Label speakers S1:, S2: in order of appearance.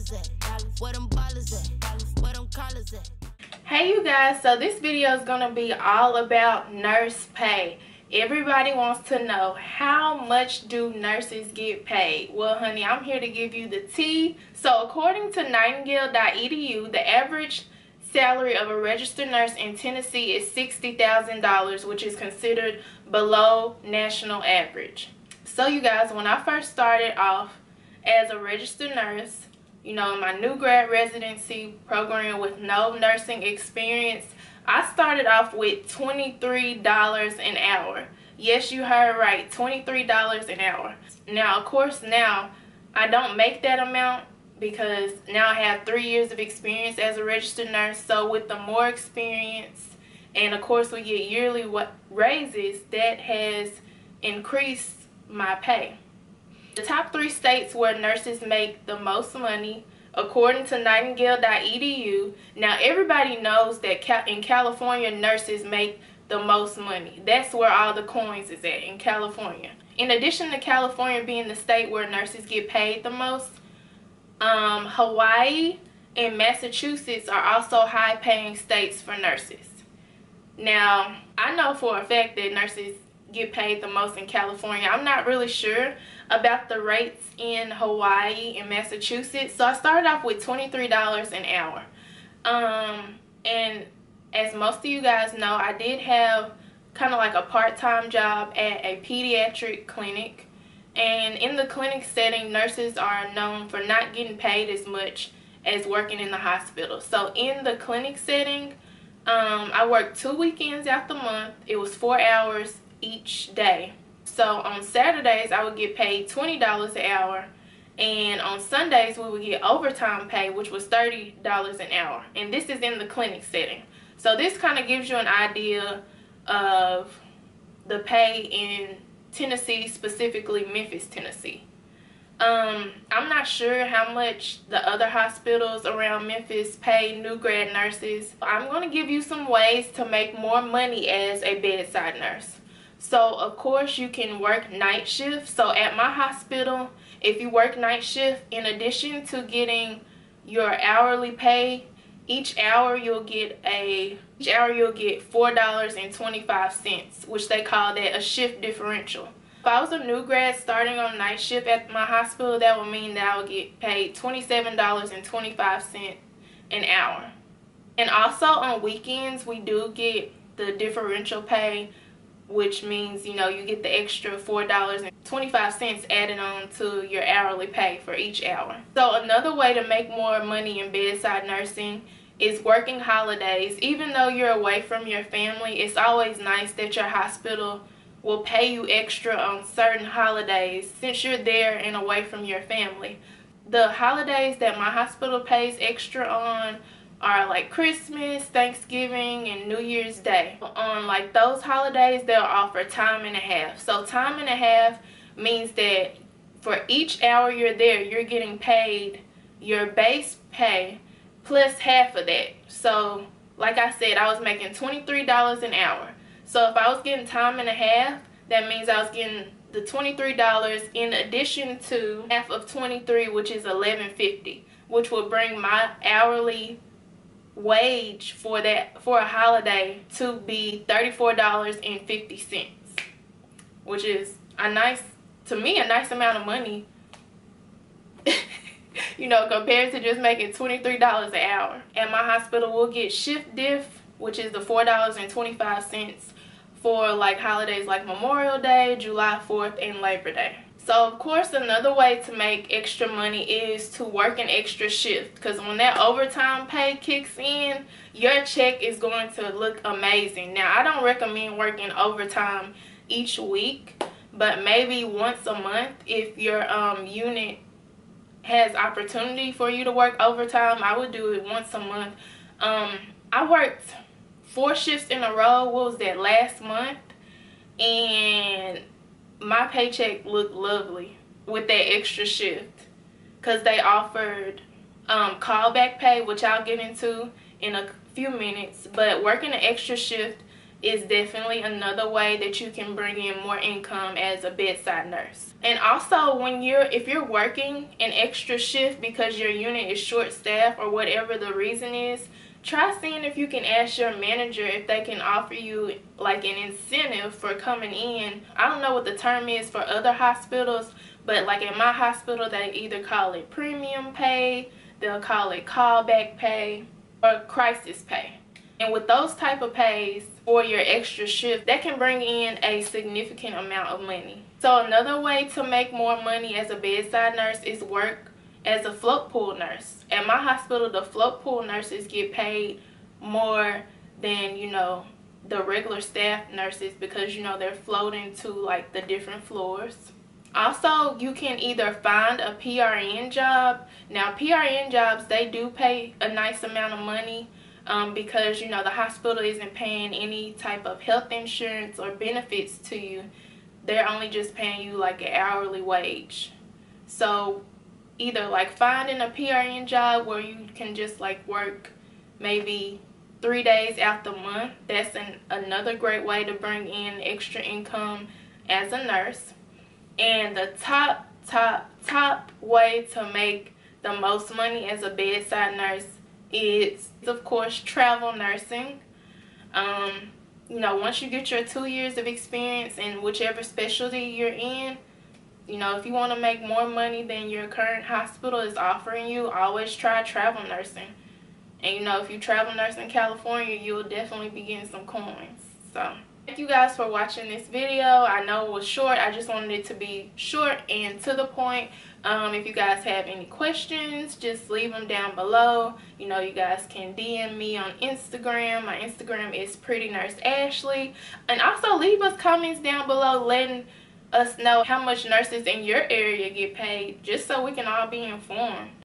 S1: dollars at? Where them ballers at? Where them collars at?
S2: Hey you guys, so this video is going to be all about nurse pay. Everybody wants to know, how much do nurses get paid? Well honey, I'm here to give you the tea. So according to nightingale.edu, the average salary of a registered nurse in Tennessee is $60,000, which is considered below national average. So you guys, when I first started off as a registered nurse, you know, in my new grad residency program with no nursing experience, I started off with $23 an hour. Yes, you heard right, $23 an hour. Now, of course, now I don't make that amount because now I have 3 years of experience as a registered nurse. So with the more experience, and of course we get yearly raises, that has increased my pay. The top 3 states where nurses make the most money, according to nightingale.edu. Now everybody knows that in California, nurses make the most money. That's where all the coins is at, in California. In addition to California being the state where nurses get paid the most, Hawaii and Massachusetts are also high-paying states for nurses. Now, I know for a fact that nurses get paid the most in California. I'm not really sure about the rates in Hawaii and Massachusetts. So I started off with $23 an hour. And as most of you guys know, I did have kind of like a part-time job at a pediatric clinic. And in the clinic setting, nurses are known for not getting paid as much as working in the hospital. So in the clinic setting, I worked 2 weekends out the month. It was 4 hours each day. So on Saturdays I would get paid $20 an hour, and on Sundays we would get overtime pay, which was $30 an hour. And this is in the clinic setting. So this kind of gives you an idea of the pay in Tennessee, specifically Memphis, Tennessee. I'm not sure how much the other hospitals around Memphis pay new grad nurses. I'm going to give you some ways to make more money as a bedside nurse. So of course you can work night shift. So at my hospital, if you work night shift, in addition to getting your hourly pay, each hour you'll get $4.25, which they call that a shift differential. If I was a new grad starting on night shift at my hospital, that would mean that I would get paid $27.25 an hour. And also on weekends we do get the differential pay, which means, you know, you get the extra $4.25 added on to your hourly pay for each hour. So another way to make more money in bedside nursing is working holidays. Even though you're away from your family, it's always nice that your hospital will pay you extra on certain holidays since you're there and away from your family. The holidays that my hospital pays extra on are like Christmas, Thanksgiving, and New Year's Day. On like those holidays, they'll offer time and a half. So time and a half means that for each hour you're there, you're getting paid your base pay plus half of that. So like I said, I was making $23 an hour. So if I was getting time and a half, that means I was getting the $23 in addition to half of 23, which is $11.50, which will bring my hourly wage for a holiday to be $34.50, which is a nice amount of money. You know, compared to just making $23 an hour. At my hospital we'll get shift diff, which is the $4.25 for like holidays like Memorial Day, July 4th, and Labor Day. So of course another way to make extra money is to work an extra shift, because when that overtime pay kicks in, your check is going to look amazing. Now I don't recommend working overtime each week, but maybe once a month if your unit has opportunity for you to work overtime. I would do it once a month. I worked 4 shifts in a row. What was that, last month? And my paycheck looked lovely with that extra shift because they offered callback pay, which I'll get into in a few minutes. But working an extra shift is definitely another way that you can bring in more income as a bedside nurse. And also, if you're working an extra shift because your unit is short staffed or whatever the reason is, try seeing if you can ask your manager if they can offer you like an incentive for coming in. I don't know what the term is for other hospitals, but like at my hospital, they either call it premium pay, they'll call it callback pay, or crisis pay. And with those type of pays for your extra shift, that can bring in a significant amount of money. So another way to make more money as a bedside nurse is work as a float pool nurse. At my hospital, the float pool nurses get paid more than, the regular staff nurses, because, they're floating to like the different floors. Also, you can either find a PRN job. Now, PRN jobs, they do pay a nice amount of money because, the hospital isn't paying any type of health insurance or benefits to you. They're only just paying you like an hourly wage. So either like finding a PRN job where you can just like work maybe 3 days out the month. That's another great way to bring in extra income as a nurse. And the top way to make the most money as a bedside nurse is, of course, travel nursing. Once you get your 2 years of experience in whichever specialty you're in, if you want to make more money than your current hospital is offering you, always try travel nursing. And if you travel nurse in California, you'll definitely be getting some coins. So thank you guys for watching this video. I know it was short. I just wanted it to be short and to the point. If you guys have any questions, just leave them down below. You guys can DM me on Instagram. My Instagram is prettynurseashley. And also leave us comments down below letting us know how much nurses in your area get paid, just so we can all be informed.